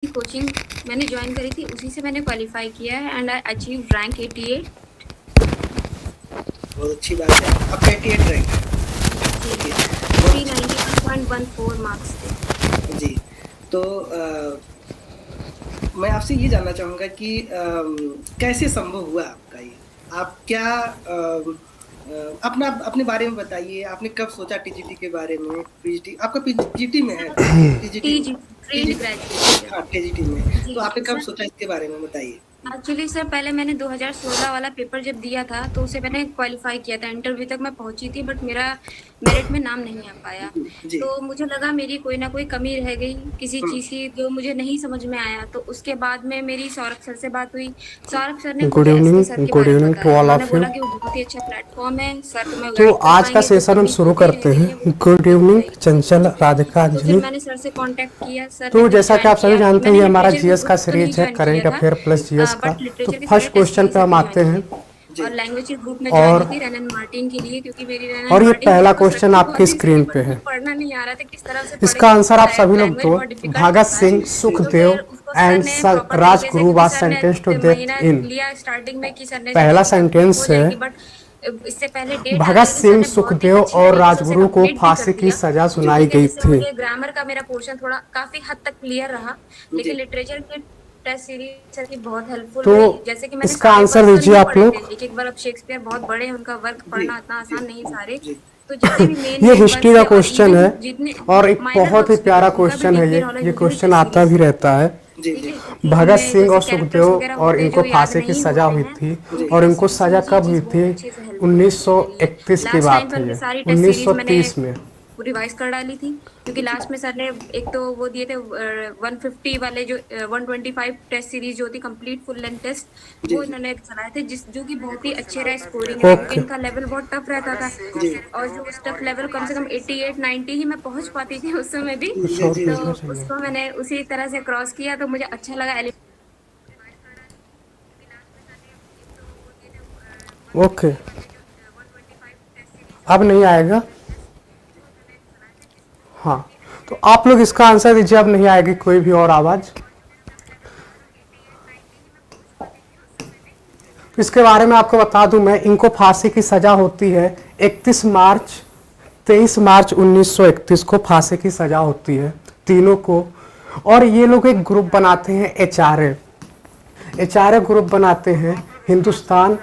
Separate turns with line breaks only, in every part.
Coaching मैंने join करी थी, उसी से मैंने क्वालिफाई किया है एंड आई अचीव रैंक 88।
बहुत अच्छी बात है। आपका 88 रैंक है।
जी,
ओके, बहुत अच्छी
391.14 मार्क्स थे।
जी। तो मैं आपसे ये जानना चाहूँगा कि कैसे संभव हुआ आपका ये? आप क्या अपना अपने बारे में बताइए, आपने कब सोचा टीजीटी के बारे में? पीजीटी आपका पीजीटी में है, टीजीटी में?
टीजी ट्रेंड
टीजीटी
ग्रेजुएट
हाँ, टीजीटी में।
जी
तो आपने कब
सर।
सोचा इसके बारे में बताइए?
एक्चुअली सर पहले मैंने 2016 वाला पेपर जब दिया था तो उसे मैंने क्वालिफाई किया था, इंटरव्यू तक मैं पहुंची थी बट मेरा मेरिट में नाम नहीं आ पाया।
जी।
तो मुझे लगा मेरी कोई ना कोई कमी रह गई किसी
हुँ।
चीज़ की जो मुझे नहीं समझ में आया। तो उसके बाद में मेरी सौरभ सर से बात हुई। सौरभ सर ने
गुड
मुझे एसके सर
इवनिंग
के
गुड
बारे में
इवनिंग टू
बताया,
ऑल
उन्होंने
ऑफ यू।
बोला कि वो बहुत ही अच्छा प्लेटफॉर्म है, सर तुम्हें
तो
गाइड कर
आज का
पाएंगे, कोई
सेशन हम
कमी
शुरू
होती
करते
रहेगी
हैं।
है वो
गुड
पूरी हो
इवनिंग
जाएगी।
चंचल राधिका
तो फिर
अंजलि।
मैंने सर से कांटेक्ट किया, सर ने
तो
मुझे
जैसा कि
ज्वाइन
आप सभी
किया।
जानते हैं
मैंने
ये हमारा
लिटरेचर के
जीएस का
ग्रुप तो नहीं
सीरीज है,
ज्वाइन किया
करेंट
था,
अफेयर प्लस जीएस का।
बट
तो
लिटरेचर के सारे
फर्स्ट
टेस्ट
क्वेश्चन
सीरीज
पे हम
मैंने ज्वाइन
आते
किए।
हैं।
जी।
और लैंग्वेज के ग्रुप में ज्वाइन
और
हुई थी रैनन मार्टिन के लिए, क्योंकि मेरी रैनन
और ये
मार्टिन
पहला
बहुत पसंद
क्वेश्चन
थी
आपकी
बहुत दिन से,
स्क्रीन पे
बट मुझे
है।
पढ़ना नहीं आ रहा था, किस तरह से पढ़े
इसका
क्योंकि
आंसर आप सभी लोग
लैंग्वेज
दो।
बहुत डिफिकल्ट
भगत
होता है।
सिंह
तो
सुखदेव
फिर उसको सर
एंड
ने प्रॉपर तरीके से,
राजगुरु
क्योंकि
वाज
सर ने
सेंटेंस टू डेथ
महीना
इन।
लिया स्टार्टिंग में कि सर ने
पहला
चलेगी कंप्लीट हो
सेंटेंस है
जाएगी, बट इससे पहले डेट आ
भगत
गई, लेकिन सर
सिंह
ने बहुत ही
सुखदेव
अच्छी
और
तरीके से उसे
राजगुरु को
कंप्लीट भी कर
फांसी की
दिया,
सजा
जिसकी
सुनाई गई
वजह से
थी।
मुझे ग्रामर का मेरा पोर्शन थोड़ा काफी हद तक क्लियर रहा। लेकिन
जी।
लिटरेचर के टेस्ट सीरीज सर की बहुत हेल्पफुल
तो
रही। जैसे कि मैंने
इसका
सारे
आंसर
वर्ड्स तो
दीजिए
नहीं
आप
पढ़े थे,
लोग।
एक एक बार, अब शेक्सपियर बहुत बड़े हैं, उनका वर्क
जी।
पढ़ना इतना
जी।
आसान नहीं सारे।
जी।
तो जितने भी मेन
ये
मेन
हिस्ट्री
वर्क्स
का
थे और
क्वेश्चन
इवन
है
जितने
और एक
माइनर
बहुत ही
वर्क्स भी थे
प्यारा
उनका भी
क्वेश्चन है।
देखते रहो,
ये
जितनी भी
क्वेश्चन
टेस्ट
आता
सीरीज
भी
थी।
रहता है।
जी।
ठीक
जी।
है, कि
भगत
उनमें
सिंह
जैसे
और
कैरेक्टर्स
सुखदेव
वगैरह
और
होते
इनको
जो याद
फांसी की
नहीं
सजा
होते
हुई
हैं,
थी।
तो
जी।
और
टेस्ट
इनको
सीरीज
सजा
मुझे ये
कब हुई
चीज़
थी?
बहुत अच्छे से हेल्पफुल रही मेरे लिए।
1931 की
लास्ट टाइम
बात
पर
है
मैं
ये,
सारी टेस्ट सीरीज मैंने
1930 में।
रिवाइज कर डाली थी, क्योंकि
जी।
लास्ट में सर ने एक तो वो दिए थे 150 वाले, जो 125 टेस्ट सीरीज जो होती कंप्लीट फुल लेंथ टेस्ट,
जी।
वो
जी।
इन्होंने चलाए थे, जिस जो कि बहुत ही अच्छे रहे स्कोरिंग में, क्योंकि
ओके।
इनका लेवल बहुत टफ रहता था।
जी।
और जो उस टफ लेवल कम से कम 88 90 ही मैं पहुंच पाती थी उस समय भी।
कुछ
जी।
और
जी।
तो
पूछना चाहिए।
उसको मैंने उसी तरह से क्रॉस किया, तो मुझे अच्छा लगा।
ओके, अब नहीं आएगा। हाँ, तो आप लोग इसका आंसर दीजिए। अब नहीं आएगी कोई भी और आवाज़। इसके बारे में आपको बता दूं मैं, इनको फांसी की सज़ा होती है 31 मार्च 23 मार्च 1931 को फांसी की सज़ा होती है तीनों को। और ये लोग एक ग्रुप बनाते हैं, एचआरए। एचआरए ग्रुप बनाते हैं, हिंदुस्तान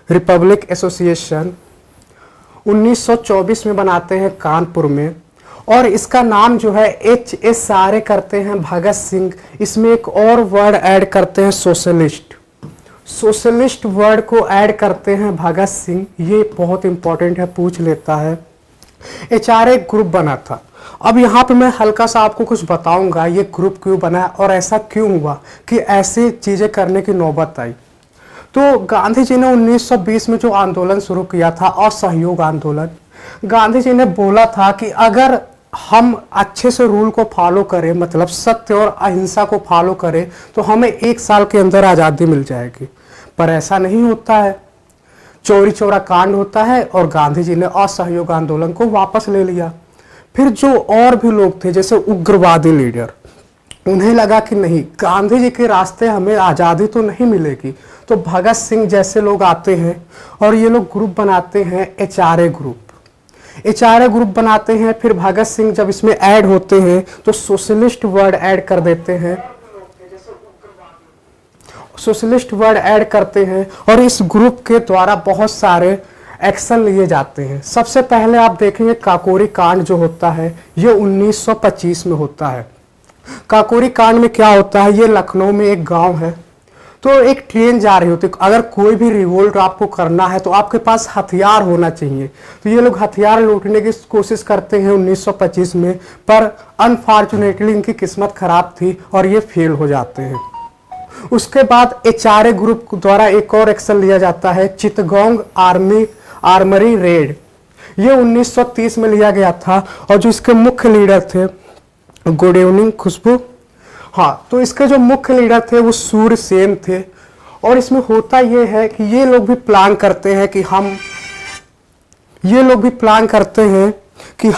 रिपब्लिक एसोसिएशन। 1924 में बनाते हैं कानपुर में। और इसका नाम जो है HSRA करते हैं भगत सिंह। इसमें एक और वर्ड ऐड करते हैं, सोशलिस्ट। सोशलिस्ट वर्ड को ऐड करते हैं भगत सिंह। ये बहुत इंपॉर्टेंट है, पूछ लेता है। एचआरए ग्रुप बना था। अब यहाँ पे मैं हल्का सा आपको कुछ बताऊंगा ये ग्रुप क्यों बना और ऐसा क्यों हुआ कि ऐसी चीजें करने की नौबत आई। तो गांधी जी ने 1920 में जो आंदोलन शुरू किया था, असहयोग आंदोलन, गांधी जी ने बोला था कि अगर हम अच्छे से रूल को फॉलो करें, मतलब सत्य और अहिंसा को फॉलो करें, तो हमें 1 साल के अंदर आज़ादी मिल जाएगी। पर ऐसा नहीं होता है, चोरी चोरा कांड होता है और गांधी जी ने असहयोग आंदोलन को वापस ले लिया। फिर जो और भी लोग थे, जैसे उग्रवादी लीडर, उन्हें लगा कि नहीं, गांधी जी के रास्ते हमें आज़ादी तो नहीं मिलेगी। तो भगत सिंह जैसे लोग आते हैं और ये लोग ग्रुप बनाते हैं, एचआरए ग्रुप। एचआरए ग्रुप बनाते हैं। फिर भगत सिंह जब इसमें ऐड होते हैं तो सोशलिस्ट वर्ड ऐड कर देते हैं, सोशलिस्ट वर्ड ऐड करते हैं। और इस ग्रुप के द्वारा बहुत सारे एक्शन लिए जाते हैं। सबसे पहले आप देखेंगे काकोरी कांड जो होता है, ये 1925 में होता है। काकोरी कांड में क्या होता है, ये लखनऊ में एक गांव है। तो एक ट्रेन जा रही होती है। अगर कोई भी रिवोल्ट आपको करना है तो आपके पास हथियार होना चाहिए। तो ये लोग हथियार लूटने की कोशिश करते हैं 1925 में, पर अनफॉर्चुनेटली इनकी किस्मत खराब थी और ये फेल हो जाते हैं। उसके बाद एचआरए ग्रुप द्वारा एक और एक्शन लिया जाता है, चितगोंग आर्मरी रेड। ये 1930 में लिया गया था और जो इसके मुख्य लीडर थे, गुड इवनिंग खुशबू। हाँ, तो इसके जो मुख्य लीडर थे वो सूर्य सेन थे। और इसमें होता ये है कि ये लोग भी प्लान करते हैं कि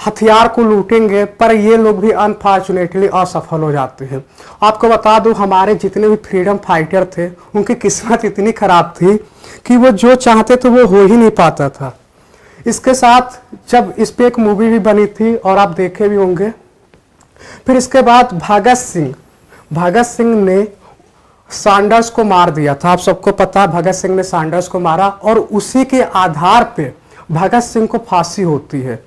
हथियार को लूटेंगे, पर ये लोग भी अनफॉर्चुनेटली असफल हो जाते हैं। आपको बता दूं, हमारे जितने भी फ्रीडम फाइटर थे उनकी किस्मत इतनी खराब थी कि वो जो चाहते थे वो हो ही नहीं पाता था। इसके साथ जब इस पे एक मूवी भी बनी थी और आप देखे भी होंगे। फिर इसके बाद भगत सिंह ने सैंडर्स को मार दिया था। आप सबको पता है भगत सिंह ने सैंडर्स को मारा और उसी के आधार पे भगत सिंह को फांसी होती है।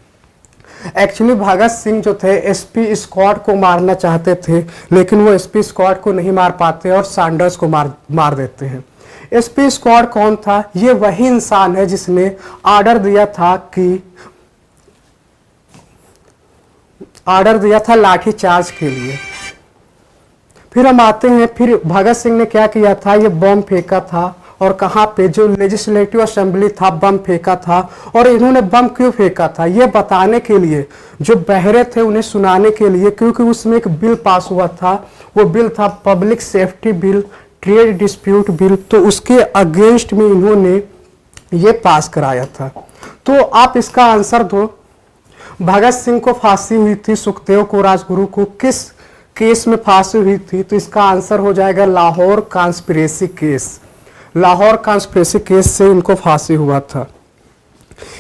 एक्चुअली भगत सिंह जो थे एसपी स्कॉट को मारना चाहते थे, लेकिन वो एसपी स्कॉट को नहीं मार पाते और सैंडर्स को मार देते हैं। एसपी स्कॉट कौन था? ये वही इंसान है जिसने ऑर्डर दिया था लाठीचार्ज के लिए। फिर हम आते हैं, फिर भगत सिंह ने क्या किया था? ये बम फेंका था और कहाँ पे? जो लेजिस्लेटिव असेंबली था, बम फेंका था। और इन्होंने बम क्यों फेंका था? ये बताने के लिए, जो बहरे थे उन्हें सुनाने के लिए, क्योंकि उसमें एक बिल पास हुआ था। वो बिल था public safety bill, trade dispute bill. तो उसके अगेंस्ट में इन्होंने ये पास कराया था। तो आप इसका आंसर दो। भगत सिंह को फांसी हुई थी, सुखदेव को, राजगुरु को किस केस में फांसी हुई थी? तो इसका आंसर हो जाएगा Lahore conspiracy case. Lahore conspiracy case से इनको फांसी हुआ था।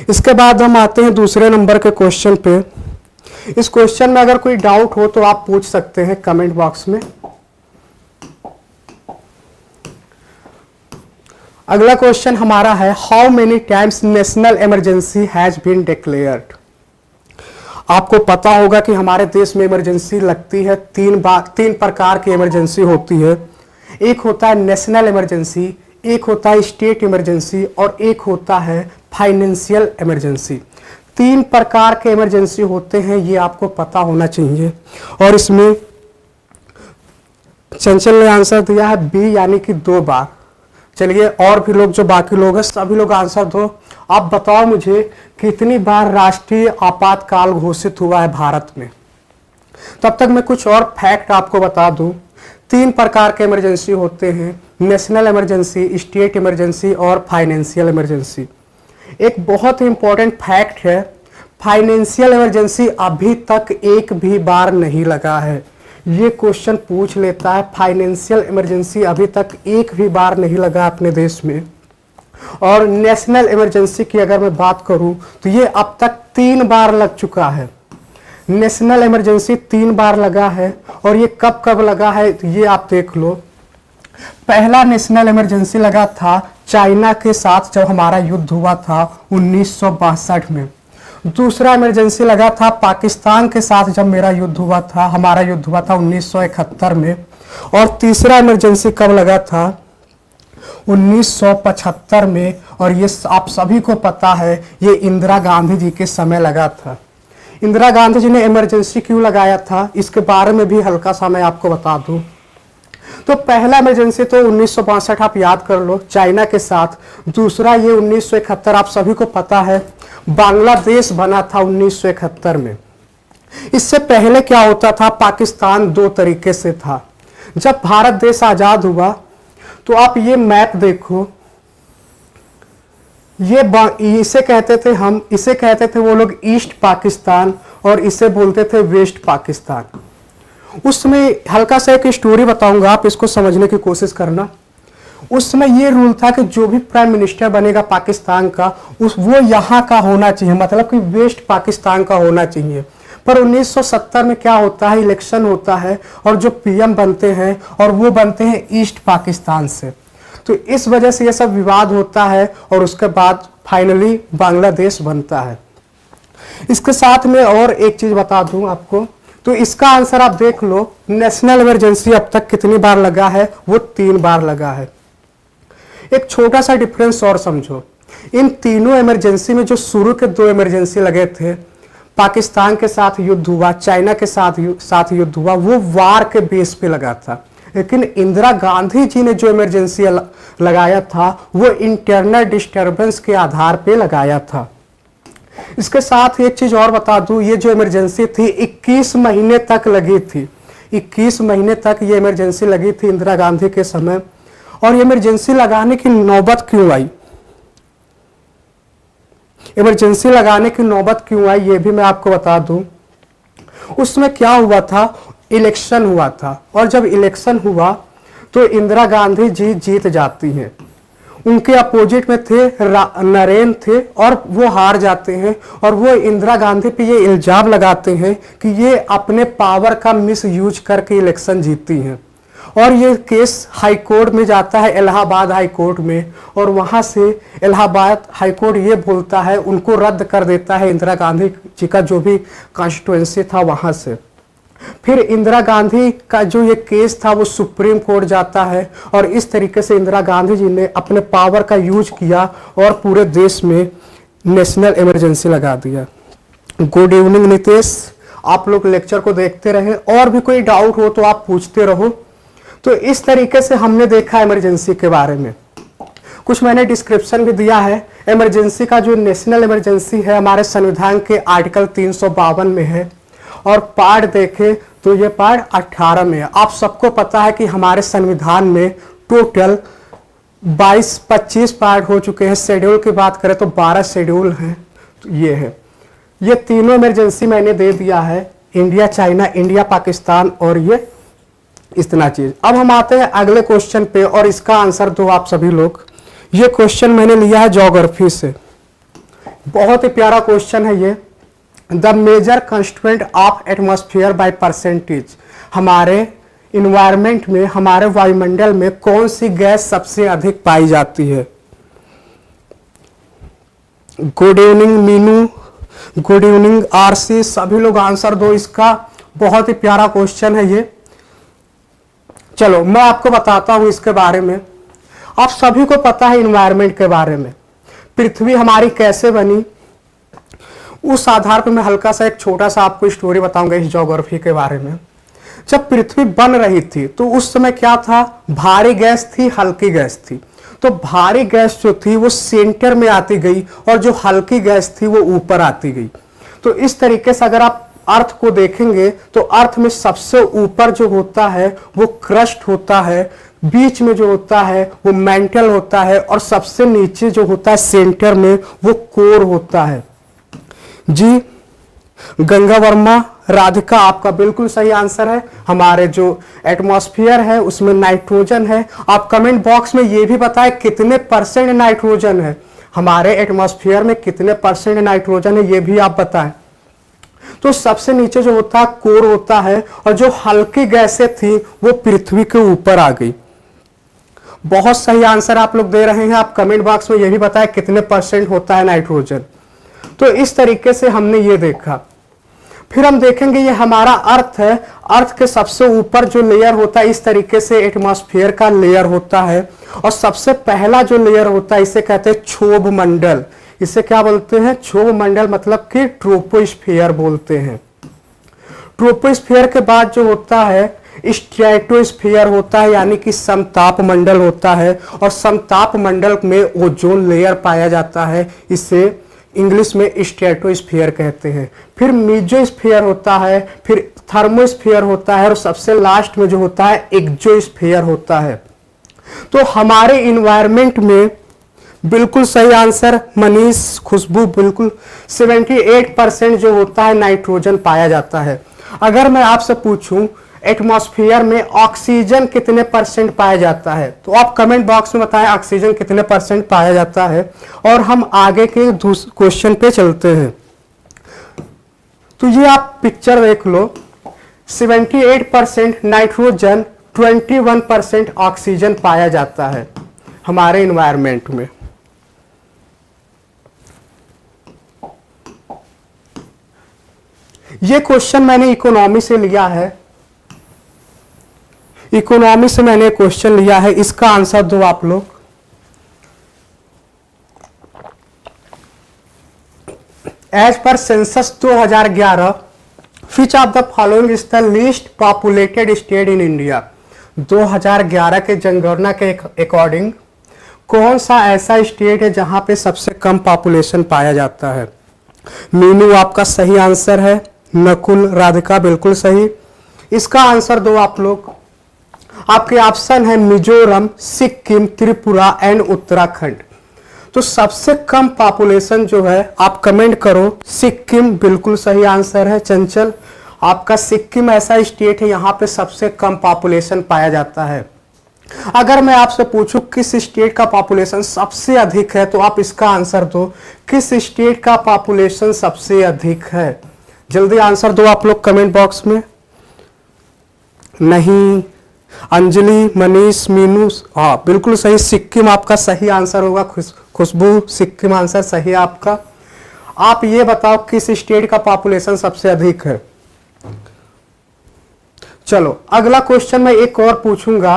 इसके बाद हम आते हैं दूसरे नंबर के क्वेश्चन पे। इस क्वेश्चन में अगर कोई डाउट हो तो आप पूछ सकते हैं कमेंट बॉक्स में। अगला क्वेश्चन हमारा है, how many times national emergency has been declared. आपको पता होगा कि हमारे देश में इमरजेंसी लगती है, तीन प्रकार की इमरजेंसी होती है। एक होता है नेशनल इमरजेंसी, एक होता है स्टेट इमरजेंसी और एक होता है फाइनेंशियल इमरजेंसी। 3 प्रकार के इमरजेंसी होते हैं, ये आपको पता होना चाहिए। और इसमें चंचल ने आंसर दिया है बी, यानी कि 2 बार। चलिए, और भी लोग, जो बाकी लोग हैं, सभी लोग आंसर दो। आप बताओ मुझे कितनी बार राष्ट्रीय आपातकाल घोषित हुआ है भारत में। तब तक मैं कुछ और फैक्ट आपको बता दूं। 3 प्रकार के इमरजेंसी होते हैं, नेशनल इमरजेंसी, स्टेट इमरजेंसी और फाइनेंशियल इमरजेंसी। एक बहुत ही इंपॉर्टेंट फैक्ट है, फाइनेंशियल इमरजेंसी अभी तक एक भी बार नहीं लगा है। ये क्वेश्चन पूछ लेता है, फाइनेंशियल इमरजेंसी अभी तक एक भी बार नहीं लगा अपने देश में। और नेशनल इमरजेंसी की अगर मैं बात करूं तो ये अब तक 3 बार लग चुका है। नेशनल इमरजेंसी 3 बार लगा है। और ये कब कब लगा है तो ये आप देख लो। पहला नेशनल इमरजेंसी लगा था चाइना के साथ, जब हमारा युद्ध हुआ था 1962 में। दूसरा इमरजेंसी लगा था पाकिस्तान के साथ, जब हमारा युद्ध हुआ था 1971 में। और तीसरा इमरजेंसी कब लगा था? 1975 में। और ये आप सभी को पता है, ये इंदिरा गांधी जी के समय लगा था। इंदिरा गांधी जी ने इमरजेंसी क्यों लगाया था, इसके बारे में भी हल्का सा मैं आपको बता दूं। तो पहला इमरजेंसी तो 1962 आप याद कर लो, चाइना के साथ। दूसरा ये 1971, आप सभी को पता है, बांग्लादेश बना था 1971 में। इससे पहले क्या होता था, पाकिस्तान 2 तरीके से था। जब भारत देश आजाद हुआ तो आप ये मैप देखो, इसे कहते थे वो लोग ईस्ट पाकिस्तान, और इसे बोलते थे वेस्ट पाकिस्तान। उसमें हल्का सा एक स्टोरी बताऊंगा, आप इसको समझने की कोशिश करना। उस समय ये रूल था कि जो भी प्राइम मिनिस्टर बनेगा पाकिस्तान का, वो यहाँ का होना चाहिए, मतलब कि वेस्ट पाकिस्तान का होना चाहिए। पर 1970 में क्या होता है, इलेक्शन होता है और जो पीएम बनते हैं और वो बनते हैं ईस्ट पाकिस्तान से। तो इस वजह से ये सब विवाद होता है और उसके बाद फाइनली बांग्लादेश बनता है। इसके साथ में और एक चीज बता दूं आपको, तो इसका आंसर आप देख लो, नेशनल इमरजेंसी अब तक कितनी बार लगा है, वो 3 बार लगा है। एक छोटा सा डिफरेंस और समझो, इन तीनों इमरजेंसी में जो शुरू के 2 इमरजेंसी लगे थे, पाकिस्तान के साथ युद्ध हुआ, चाइना के साथ युद्ध हुआ, वो वार के बेस पे लगा था। लेकिन इंदिरा गांधी जी ने जो इमरजेंसी लगाया था वो इंटरनल डिस्टर्बेंस के आधार पे लगाया था। इसके साथ एक चीज और बता दूं, ये जो इमरजेंसी थी 21 महीने तक लगी थी। 21 महीने तक ये इमरजेंसी लगी थी इंदिरा गांधी के समय। और ये इमरजेंसी लगाने की नौबत क्यों आई? इमरजेंसी लगाने की नौबत क्यों आई ये भी मैं आपको बता दूं। उसमें क्या हुआ था, इलेक्शन हुआ था, और जब इलेक्शन हुआ तो इंदिरा गांधी जी जीत जाती हैं। उनके अपोजिट में थे नरेन थे और वो हार जाते हैं, और वो इंदिरा गांधी पे ये इल्जाम लगाते हैं कि ये अपने पावर का मिस यूज करके इलेक्शन जीतती हैं। और ये केस हाई कोर्ट में जाता है, इलाहाबाद हाई कोर्ट में, और वहां से इलाहाबाद हाई कोर्ट ये बोलता है, उनको रद्द कर देता है इंदिरा गांधी जी का जो भी कॉन्स्टिट्यूएंसी था वहां से। फिर इंदिरा गांधी का जो ये केस था वो सुप्रीम कोर्ट जाता है, और इस तरीके से इंदिरा गांधी जी ने अपने पावर का यूज किया और पूरे देश में नेशनल इमरजेंसी लगा दिया। गुड इवनिंग नितेश, आप लोग लेक्चर को देखते रहे, और भी कोई डाउट हो तो आप पूछते रहो। तो इस तरीके से हमने देखा इमरजेंसी के बारे में। कुछ मैंने डिस्क्रिप्शन भी दिया है। इमरजेंसी का जो नेशनल इमरजेंसी है हमारे संविधान के आर्टिकल 352 में है, और पार्ट देखें तो ये पार्ट 18 में है। आप सबको पता है कि हमारे संविधान में टोटल 22-25 पार्ट हो चुके हैं। शेड्यूल की बात करें तो 12 शेड्यूल हैं। तो ये है, ये तीनों इमरजेंसी मैंने दे दिया है, इंडिया चाइना, इंडिया पाकिस्तान, और ये इतना चीज। अब हम आते हैं अगले क्वेश्चन पे, और इसका आंसर दो आप सभी लोग। ये क्वेश्चन मैंने लिया है ज्योग्राफी से, बहुत ही प्यारा क्वेश्चन है ये। The major constituent of atmosphere by percentage, हमारे इन्वायरमेंट में, हमारे वायुमंडल में कौन सी गैस सबसे अधिक पाई जाती है। Good evening Meenu, good evening RC, सभी लोग आंसर दो इसका। बहुत ही प्यारा क्वेश्चन है ये। चलो मैं आपको बताता हूं इसके बारे में। आप सभी को पता है इन्वायरमेंट के बारे में, पृथ्वी हमारी कैसे बनी, उस आधार पर मैं हल्का सा एक छोटा सा आपको स्टोरी बताऊंगा इस ज्योग्राफी के बारे में। जब पृथ्वी बन रही थी तो उस समय क्या था, भारी गैस थी, हल्की गैस थी। तो भारी गैस जो थी वो सेंटर में आती गई, और जो हल्की गैस थी वो ऊपर आती गई। तो इस तरीके से अगर आप अर्थ को देखेंगे तो अर्थ में सबसे ऊपर जो होता है वो क्रस्ट होता है, बीच में जो होता है वो मेंटल होता है, और सबसे नीचे जो होता है सेंटर में वो कोर होता है। जी गंगा वर्मा, राधिका, आपका बिल्कुल सही आंसर है। हमारे जो एटमॉस्फेयर है उसमें नाइट्रोजन है। आप कमेंट बॉक्स में ये भी बताएं कितने परसेंट नाइट्रोजन है, हमारे एटमॉस्फेयर में कितने परसेंट नाइट्रोजन है ये भी आप बताएं। तो सबसे नीचे जो होता है कोर होता है, और जो हल्की गैसें थी वो पृथ्वी के ऊपर आ गई। बहुत सही आंसर आप लोग दे रहे हैं। आप कमेंट बॉक्स में ये भी बताएं कितने परसेंट होता है नाइट्रोजन। तो इस तरीके से हमने ये देखा। फिर हम देखेंगे ये हमारा अर्थ है, अर्थ के सबसे ऊपर जो लेयर होता है इस तरीके से एटमॉस्फेयर का लेयर होता है, और सबसे पहला जो लेयर होता है इसे कहते हैं क्षोभ मंडल। इसे क्या बोलते हैं, क्षोभ मंडल, मतलब कि ट्रोपोस्फेयर बोलते हैं। ट्रोपोस्फेयर के बाद जो होता है स्ट्रेटोस्फेयर होता है, यानी कि समताप मंडल होता है, और समताप मंडल में ओजोन लेयर पाया जाता है, इसे इंग्लिश में स्ट्रेटोस्फेयर कहते हैं। फिर मीजोस्फेयर होता है, फिर थर्मोस्फेयर होता है, और सबसे लास्ट में जो होता है एक्सोस्फेयर होता है। तो हमारे इन्वायरमेंट में बिल्कुल सही आंसर मनीष, खुशबू, बिल्कुल 78% जो होता है नाइट्रोजन पाया जाता है। अगर मैं आपसे पूछूं एटमॉस्फेयर में ऑक्सीजन कितने परसेंट पाया जाता है, तो आप कमेंट बॉक्स में बताएं ऑक्सीजन कितने परसेंट पाया जाता है, और हम आगे के क्वेश्चन पे चलते हैं। तो ये आप पिक्चर देख लो, 78% नाइट्रोजन, 21% ऑक्सीजन पाया जाता है हमारे इन्वायरमेंट में। ये क्वेश्चन मैंने इकोनॉमी से लिया है, इकोनॉमी से मैंने क्वेश्चन लिया है, इसका आंसर दो आप लोग। As per census 2011 which of the following is the least populated state in India. 2011 के जनगणना के अकॉर्डिंग कौन सा ऐसा स्टेट है जहां पे सबसे कम पॉपुलेशन पाया जाता है। मीनू आपका सही आंसर है, नकुल, राधिका बिल्कुल सही। इसका आंसर दो आप लोग। आपके ऑप्शन है मिजोरम, सिक्किम, त्रिपुरा एंड उत्तराखंड। तो सबसे कम पॉपुलेशन जो है आप कमेंट करो सिक्किम, बिल्कुल सही आंसर है चंचल आपका। सिक्किम ऐसा स्टेट है यहाँ पे सबसे कम पॉपुलेशन पाया जाता है। अगर मैं आपसे पूछूं किस स्टेट का पॉपुलेशन सबसे अधिक है तो आप इसका आंसर दो, किस स्टेट का पॉपुलेशन सबसे अधिक है। जल्दी आंसर दो आप लोग कमेंट बॉक्स में। नहीं, अंजलि, मनीष, मीनू, हाँ बिल्कुल सही, सिक्किम आपका सही आंसर होगा। खुशबू, सिक्किम आंसर सही है आपका। आप ये बताओ किस स्टेट का पॉपुलेशन सबसे अधिक है। चलो अगला क्वेश्चन मैं एक और पूछूंगा।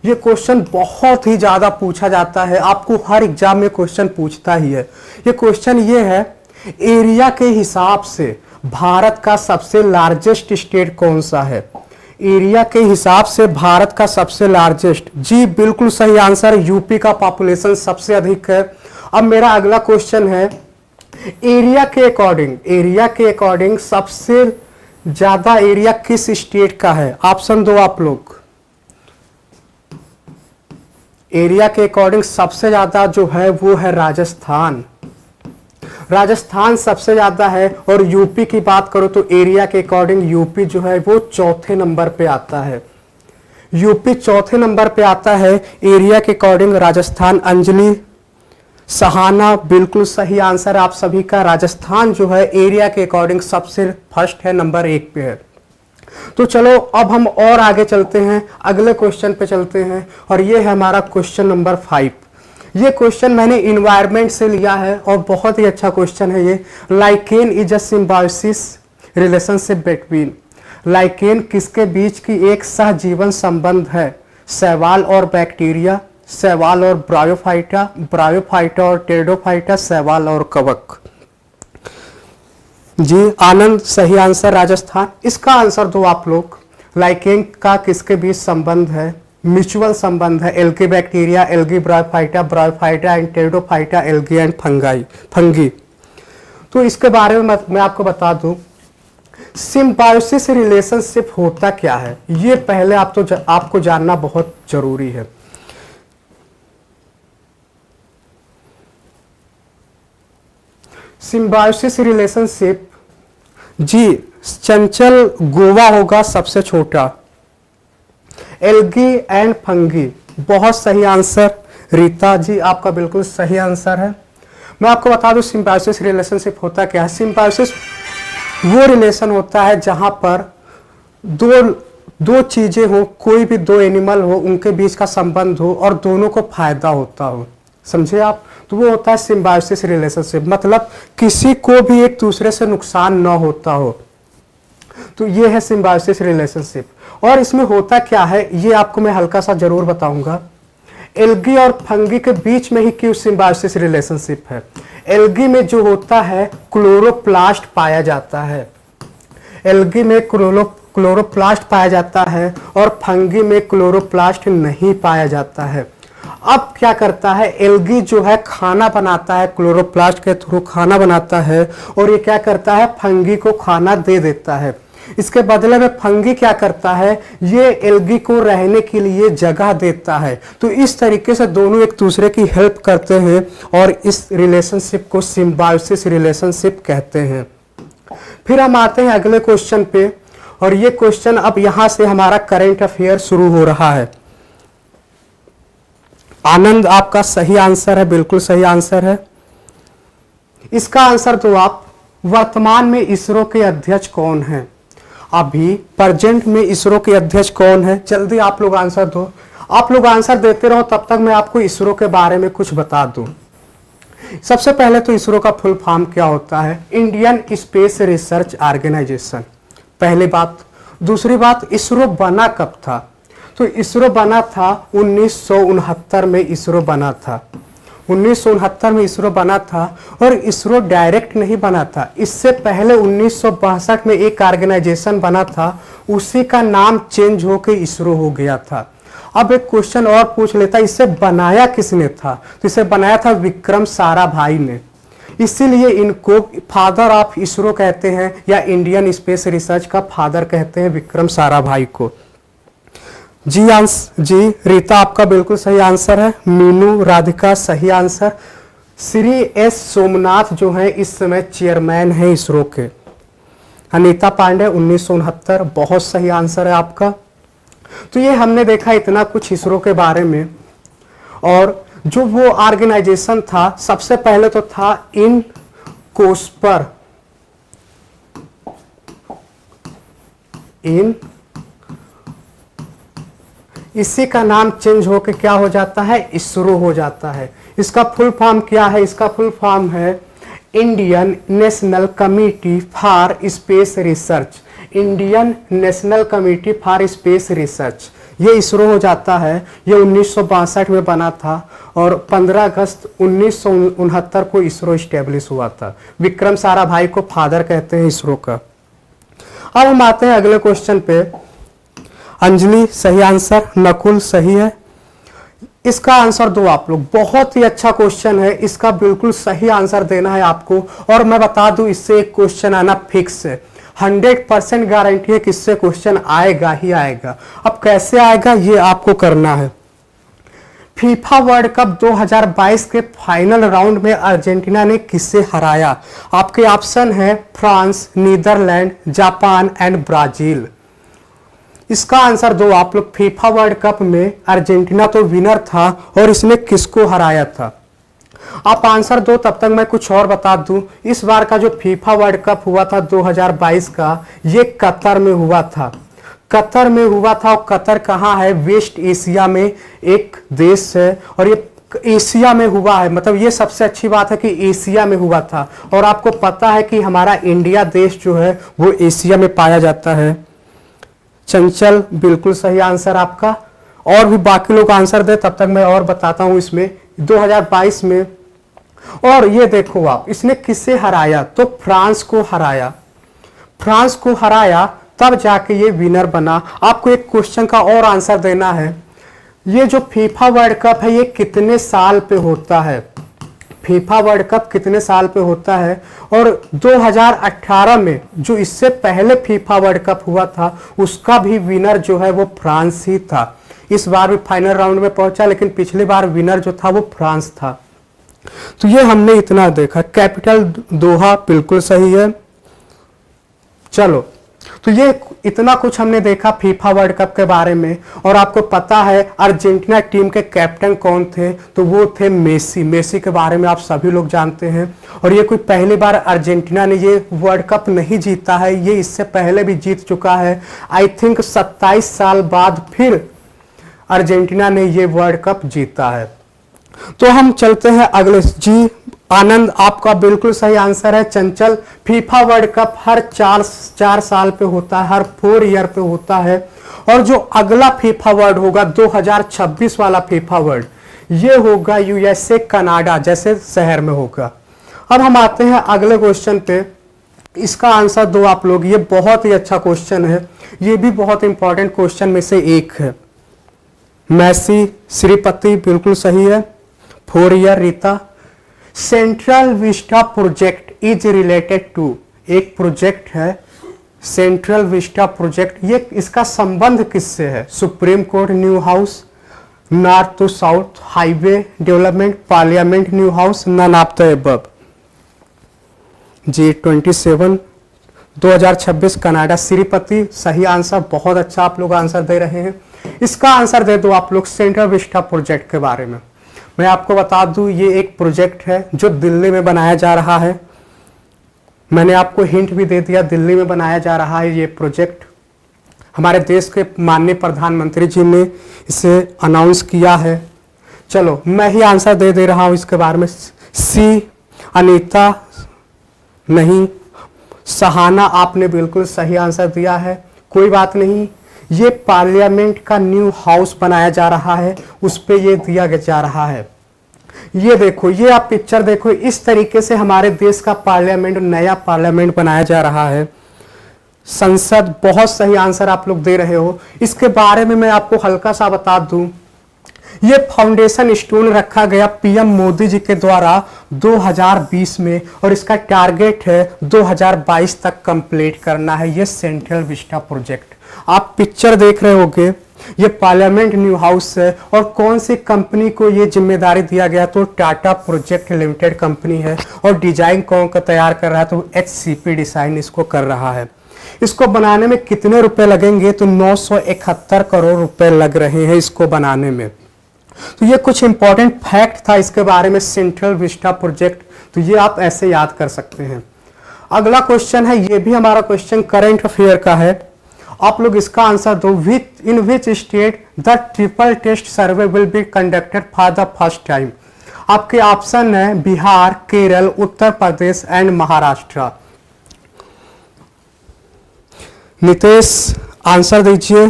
ये क्वेश्चन बहुत ही ज्यादा पूछा जाता है, आपको हर एग्जाम में क्वेश्चन पूछता ही है। ये क्वेश्चन ये है, एरिया के हिसाब से भारत का सबसे लार्जेस्ट स्टेट कौन सा है। एरिया के हिसाब से भारत का सबसे लार्जेस्ट, जी बिल्कुल सही आंसर, यूपी का पॉपुलेशन सबसे अधिक है। अब मेरा अगला क्वेश्चन है, एरिया के अकॉर्डिंग सबसे ज्यादा एरिया किस स्टेट का है। ऑप्शन दो आप लोग। एरिया के अकॉर्डिंग सबसे ज्यादा जो है वो है राजस्थान। राजस्थान सबसे ज्यादा है। और यूपी की बात करो तो एरिया के अकॉर्डिंग यूपी जो है वो चौथे नंबर पे आता है। यूपी चौथे नंबर पे आता है एरिया के अकॉर्डिंग। राजस्थान, अंजलि, सहाना, बिल्कुल सही आंसर आप सभी का। राजस्थान जो है एरिया के अकॉर्डिंग सबसे फर्स्ट है, नंबर 1 पे है। तो चलो अब हम और आगे चलते हैं, अगले क्वेश्चन पे चलते हैं और ये है हमारा क्वेश्चन नंबर 5। ये क्वेश्चन मैंने इन्वायरमेंट से लिया है और बहुत ही अच्छा क्वेश्चन है ये। Lichen is a symbiosis relationship between. Lichen किसके बीच की एक सहजीवन संबंध है। शैवाल और बैक्टीरिया, शैवाल और ब्रायोफाइटा, ब्रायोफाइटा और टेरिडोफाइटा, शैवाल और कवक। जी आनंद सही आंसर राजस्थान। इसका आंसर दो आप लोग। लाइकेन का किसके बीच संबंध है। म्यूचुअल संबंध है। Algae bacteria, algae bryophyta, bryophyta and pteridophyta, algae and fungi. तो इसके बारे में मैं आपको बता दूं, सिम्बायोसिस रिलेशनशिप होता क्या है ये पहले आपको जानना बहुत जरूरी है। सिम्बायोसिस रिलेशनशिप, जी चंचल गोवा होगा सबसे छोटा। एल्गी एंड फंगी, बहुत सही आंसर। रीता जी आपका बिल्कुल सही आंसर है। मैं आपको बता दूं सिम्बायोसिस रिलेशनशिप होता क्या है। सिम्बायोसिस वो रिलेशन होता है जहां पर दो चीजें हो, कोई भी दो एनिमल हो, उनके बीच का संबंध हो और दोनों को फायदा होता हो। समझे आप। तो वो होता है सिम्बायोसिस रिलेशनशिप, मतलब किसी को भी एक दूसरे से नुकसान ना होता हो। तो ये है सिम्बायोसिस रिलेशनशिप। और इसमें होता क्या है ये आपको मैं हल्का सा जरूर बताऊंगा। एल्गी और फंगी के बीच में ही क्यों सिम्बायोसिस रिलेशनशिप है। एल्गी में जो होता है क्लोरोप्लास्ट पाया जाता है। एल्गी में क्लोरोप्लास्ट पाया जाता है और फंगी में क्लोरोप्लास्ट नहीं पाया जाता है। अब क्या करता है, एल्गी जो है खाना बनाता है, क्लोरोप्लास्ट के थ्रू खाना बनाता है और ये क्या करता है, फंगी को खाना दे देता है। इसके बदले में फंगी क्या करता है, ये एल्गी को रहने के लिए जगह देता है। तो इस तरीके से दोनों एक दूसरे की हेल्प करते हैं और इस रिलेशनशिप को सिम्बायोसिस रिलेशनशिप कहते हैं। फिर हम आते हैं अगले क्वेश्चन पे और ये क्वेश्चन अब यहां से हमारा करंट अफेयर शुरू हो रहा है। आनंद आपका सही आंसर है, बिल्कुल सही आंसर है। इसका आंसर तो आप, वर्तमान में इसरो के अध्यक्ष कौन हैं। अभी प्रेजेंट में इसरो के अध्यक्ष कौन है, जल्दी आप लोग आंसर दो। आप लोग आंसर देते रहो तब तक मैं आपको इसरो के बारे में कुछ बता दूं। सबसे पहले तो इसरो का फुल फॉर्म क्या होता है, इंडियन स्पेस रिसर्च ऑर्गेनाइजेशन, पहली बात। दूसरी बात, इसरो बना कब था, तो इसरो बना था 1969 में इसरो बना था। 1969 में इसरो बना था और इसरो डायरेक्ट नहीं बना था। इससे पहले 1962 में एक ऑर्गेनाइजेशन बना था, उसी का नाम चेंज होकर इसरो हो गया था। अब एक क्वेश्चन और पूछ लेता, इसे बनाया किसने था, तो इसे बनाया था विक्रम साराभाई ने। इसीलिए इनको फादर ऑफ इसरो कहते हैं या इंडियन स्पेस रिसर्च का फादर कहते हैं विक्रम साराभाई को। जी रीता आपका बिल्कुल सही आंसर है। मीनू, राधिका सही आंसर। श्री एस सोमनाथ जो है इस समय चेयरमैन है इसरो के। अनीता पांडे 1969, बहुत सही आंसर है आपका। तो ये हमने देखा इतना कुछ इसरो के बारे में। और जो वो ऑर्गेनाइजेशन था, सबसे पहले तो था इन कोस्पर, इन, इसी का नाम चेंज होकर क्या हो जाता है, इसरो हो जाता है। इसका फुल फॉर्म क्या है, इसका फुल फॉर्म है Indian national committee for space research, Indian national committee for space research, ये इसरो हो जाता है। ये 1962 में बना था और 15 अगस्त 1969 को इसरो स्टेब्लिश हुआ था। विक्रम साराभाई को फादर कहते हैं इसरो का। अब हम आते हैं अगले क्वेश्चन पे। अंजलि सही आंसर, नकुल सही है। इसका आंसर दो आप लोग, बहुत ही अच्छा क्वेश्चन है, इसका बिल्कुल सही आंसर देना है आपको। और मैं बता दूं इससे एक क्वेश्चन आना फिक्स है, 100% गारंटी है कि इससे क्वेश्चन आएगा ही आएगा। अब कैसे आएगा ये आपको करना है। फीफा वर्ल्ड कप 2022 के फाइनल राउंड में अर्जेंटीना ने किससे हराया? आपके ऑप्शन है France, Netherlands, Japan and Brazil. इसका आंसर दो आप लोग। फीफा वर्ल्ड कप में अर्जेंटीना तो विनर था और इसने किसको हराया था? आप आंसर दो, तब तक मैं कुछ और बता दूं। इस बार का जो फीफा वर्ल्ड कप हुआ था 2022 का, ये कतर में हुआ था। कतर में हुआ था। और कतर कहाँ है? वेस्ट एशिया में एक देश है और ये एशिया में हुआ है। मतलब ये सबसे अच्छी बात है कि एशिया में हुआ था। और आपको पता है कि हमारा इंडिया देश जो है वो एशिया में पाया जाता है। चंचल बिल्कुल सही आंसर आपका। और भी बाकी लोग आंसर दे, तब तक मैं और बताता हूं इसमें 2022 में। और ये देखो आप, इसने किससे हराया? तो फ्रांस को हराया। फ्रांस को हराया तब जाके ये विनर बना। आपको एक क्वेश्चन का और आंसर देना है। ये जो फीफा वर्ल्ड कप है ये कितने साल पे होता है? फीफा वर्ल्ड कप कितने साल पे होता है? और 2018 में जो इससे पहले फीफा वर्ल्ड कप हुआ था उसका भी विनर जो है वो फ्रांस ही था। इस बार भी फाइनल राउंड में पहुंचा, लेकिन पिछली बार विनर जो था वो फ्रांस था। तो ये हमने इतना देखा। कैपिटल दोहा बिल्कुल सही है। चलो, तो ये इतना कुछ हमने देखा फीफा वर्ल्ड कप के बारे में। और आपको पता है अर्जेंटीना टीम के कैप्टन कौन थे? तो वो थे मेसी। मेसी के बारे में आप सभी लोग जानते हैं। और ये कोई पहली बार अर्जेंटीना ने ये वर्ल्ड कप नहीं जीता है, ये इससे पहले भी जीत चुका है। आई थिंक 27 साल बाद फिर अर्जेंटीना ने ये वर्ल्ड कप जीता है। तो हम चलते हैं अगले। जी आनंद, आपका बिल्कुल सही आंसर है। चंचल, फीफा वर्ल्ड कप हर 4 साल पे होता है, हर 4 ईयर पे होता है। और जो अगला फीफा वर्ल्ड होगा 2026 वाला फीफा वर्ल्ड, ये होगा यूएसए कनाडा जैसे शहर में होगा। अब हम आते हैं अगले क्वेश्चन पे। इसका आंसर दो आप लोग। ये बहुत ही अच्छा क्वेश्चन है, ये भी बहुत इंपॉर्टेंट क्वेश्चन में से एक है। मैसी श्रीपति बिल्कुल सही है। 4 year Rita. Central Vista project is related to, एक प्रोजेक्ट है सेंट्रल विस्टा प्रोजेक्ट। ये इसका संबंध किससे है? Supreme court new house, north to south highway development, parliament new house, none of the above. Ji 27 2026 Canada. Shripati सही आंसर, बहुत अच्छा आप लोग आंसर दे रहे हैं। इसका आंसर दे दो आप लोग सेंट्रल विस्टा प्रोजेक्ट के बारे में। मैं आपको बता दूं ये एक प्रोजेक्ट है जो दिल्ली में बनाया जा रहा है। मैंने आपको हिंट भी दे दिया, दिल्ली में बनाया जा रहा है ये प्रोजेक्ट। हमारे देश के माननीय प्रधानमंत्री जी ने इसे अनाउंस किया है। चलो मैं ही आंसर दे रहा हूं इसके बारे में। सी। अनीता नहीं। सहाना, आपने बिल्कुल सही आंसर दिया है। कोई बात नहीं, ये पार्लियामेंट का न्यू हाउस बनाया जा रहा है, उस पे ये दिया जा रहा है। ये देखो, ये आप पिक्चर देखो, इस तरीके से हमारे देश का पार्लियामेंट, नया पार्लियामेंट बनाया जा रहा है। संसद, बहुत सही आंसर आप लोग दे रहे हो। इसके बारे में मैं आपको हल्का सा बता दूं, ये फाउंडेशन स्टोन रखा गया पीएम मोदी जी के द्वारा 2020 में और इसका टारगेट है 2022 तक कंप्लीट करना है ये सेंट्रल विस्टा प्रोजेक्ट। आप पिक्चर देख रहे होगे, ये पार्लियामेंट न्यू हाउस है। और कौन सी कंपनी को ये जिम्मेदारी दिया गया, तो टाटा प्रोजेक्ट लिमिटेड कंपनी है। और डिजाइन कौन का तैयार कर रहा है, तो HCP डिजाइन इसको कर रहा है। इसको बनाने में कितने रुपए लगेंगे, तो 971 करोड़ रुपए लग रहे हैं इसको बनाने में। तो ये कुछ इंपॉर्टेंट फैक्ट था इसके बारे में, सेंट्रल विस्टा प्रोजेक्ट। तो ये आप ऐसे याद कर सकते हैं। अगला क्वेश्चन है, ये भी हमारा क्वेश्चन करंट अफेयर का है। आप लोग इसका आंसर दो। इन which state the triple test survey will be conducted for the first time. आपके ऑप्शन है बिहार, केरल, उत्तर प्रदेश एंड महाराष्ट्र। नितेश आंसर दीजिए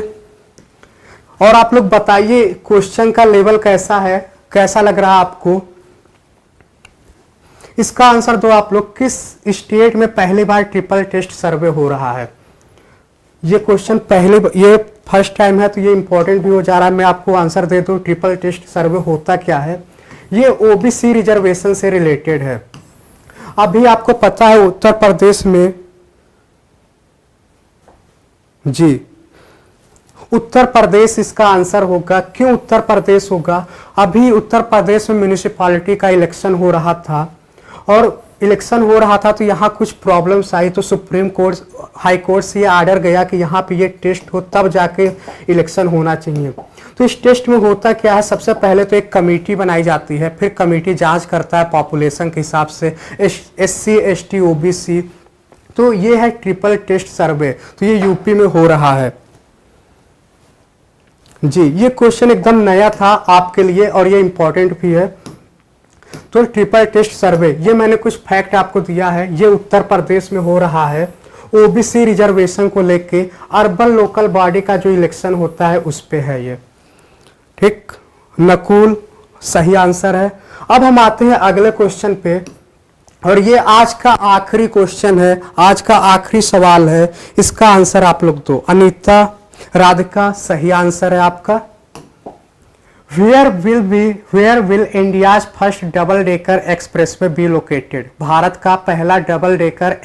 और आप लोग बताइए क्वेश्चन का लेवल कैसा है, कैसा लग रहा है आपको। इसका आंसर दो आप लोग, किस स्टेट में पहली बार ट्रिपल टेस्ट सर्वे हो रहा है। ये क्वेश्चन ये फर्स्ट टाइम है तो ये इंपॉर्टेंट भी हो जा रहा है। मैं आपको आंसर दे दूं, ट्रिपल टेस्ट सर्वे होता क्या है। ये OBC रिजर्वेशन से रिलेटेड है। अभी आपको पता है उत्तर प्रदेश में, जी उत्तर प्रदेश इसका आंसर होगा। क्यों उत्तर प्रदेश होगा, अभी उत्तर प्रदेश में म्यूनिसिपैलिटी का इलेक्शन हो रहा था और इलेक्शन हो रहा था तो यहाँ कुछ प्रॉब्लम्स आई, तो सुप्रीम कोर्ट, हाई कोर्ट से ये आर्डर गया कि यहाँ पे ये टेस्ट हो तब जाके इलेक्शन होना चाहिए। तो इस टेस्ट में होता क्या है, सबसे पहले तो एक कमेटी बनाई जाती है, फिर कमेटी जांच करता है पॉपुलेशन के हिसाब से, SC ST OBC। तो ये है ट्रिपल टेस्ट सर्वे। तो ये यूपी में हो रहा है। जी ये क्वेश्चन एकदम नया था आपके लिए और ये इंपॉर्टेंट भी है। तो ट्रिपल टेस्ट सर्वे, ये मैंने कुछ फैक्ट आपको दिया है। ये उत्तर प्रदेश में हो रहा है। OBC रिजर्वेशन को लेके अर्बन लोकल बॉडी का जो इलेक्शन होता है उस पे है ये। ठीक, नकुल सही आंसर है। अब हम आते हैं अगले क्वेश्चन पे और ये आज का आखिरी क्वेश्चन है, आज का आखिरी सवाल है। इसका आंसर आप लोग दो। अनीता, राधिका सही आंसर है आपका। Where will India's first double decker expressway be located? Bharat का पहला डबल डेकर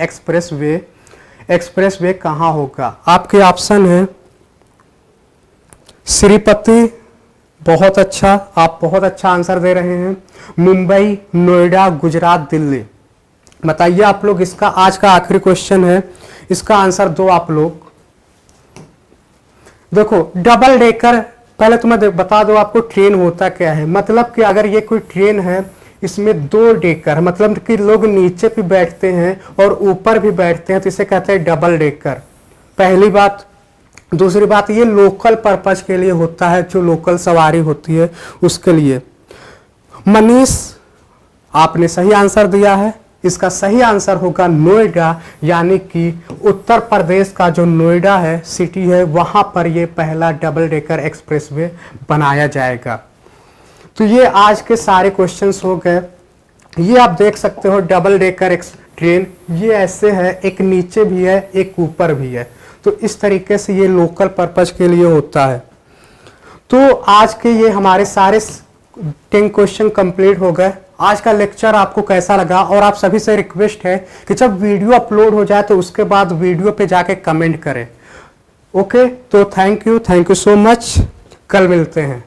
एक्सप्रेसवे कहाँ होगा? आपके ऑप्शन है श्रीपति, बहुत अच्छा, आप बहुत अच्छा आंसर दे रहे हैं। मुंबई, नोएडा, गुजरात, दिल्ली। बताइए आप लोग, इसका आज का आखिरी क्वेश्चन है, इसका आंसर दो आप लोग। देखो डबल डेकर, पहले तो मैं बता दो आपको ट्रेन होता क्या है। मतलब कि अगर ये कोई ट्रेन है, इसमें 2 डेकर, मतलब कि लोग नीचे भी बैठते हैं और ऊपर भी बैठते हैं, तो इसे कहते हैं डबल डेकर। पहली बात। दूसरी बात, ये लोकल पर्पज के लिए होता है, जो लोकल सवारी होती है उसके लिए। मनीष आपने सही आंसर दिया है। इसका सही आंसर होगा नोएडा, यानी कि उत्तर प्रदेश का जो नोएडा है, सिटी है, वहां पर ये पहला डबल डेकर एक्सप्रेसवे बनाया जाएगा। तो ये आज के सारे क्वेश्चंस हो गए। ये आप देख सकते हो डबल डेकर ट्रेन, ये ऐसे है, एक नीचे भी है, एक ऊपर भी है। तो इस तरीके से ये लोकल पर्पज के लिए होता है। तो आज के ये हमारे सारे 10 क्वेश्चन कंप्लीट हो गए। आज का लेक्चर आपको कैसा लगा, और आप सभी से रिक्वेस्ट है कि जब वीडियो अपलोड हो जाए तो उसके बाद वीडियो पे जाके कमेंट करें। ओके, तो थैंक यू सो मच। कल मिलते हैं।